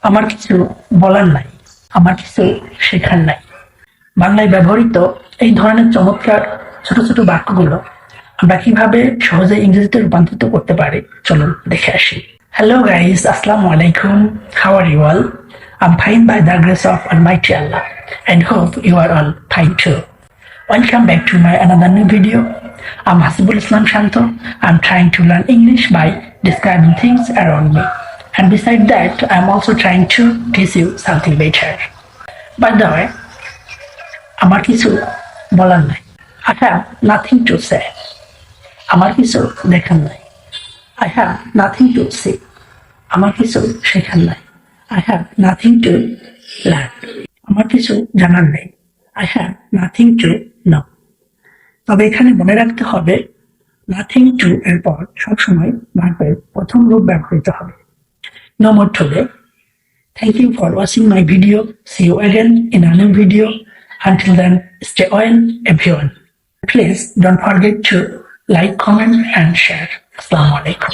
আমার কিছু বলার নাই, আমার কিছু শেখার নাই। বাংলায় ব্যবহৃত এই ধরনের চমৎকার ছোট ছোট বাক্যগুলো আমরা কিভাবে সহজে ইংরেজিতে রূপান্তরিত করতে পারি, চলুন দেখে আসি। হ্যালো গাইস, আসসালামু আলাইকুম। How are you all? I'm fine by the grace of Almighty Allah and hope you are all fine too. Welcome back to my another new video. I'm Hasibul Islam Shanto. I'm trying to learn English by describing things around me. And beside that, I'm also trying to teach you something better. By the way, আমার কিছু বলার নাই। I have nothing to say. আমার কিছু দেখার নাই। I have nothing to see. আমার কিছু শেখার নাই। I have nothing to learn. আমার কিছু জানার নেই। I have nothing to know. তবে এখানে মনে রাখতে হবে nothing to এর পর সবসময় ভার্বের প্রথম রূপ ব্যবহৃত হবে। No more today. Thank you for watching my video. See you again in a new video. Until then, stay well, everyone. Please don't forget to like, comment and share. Assalamu alaikum.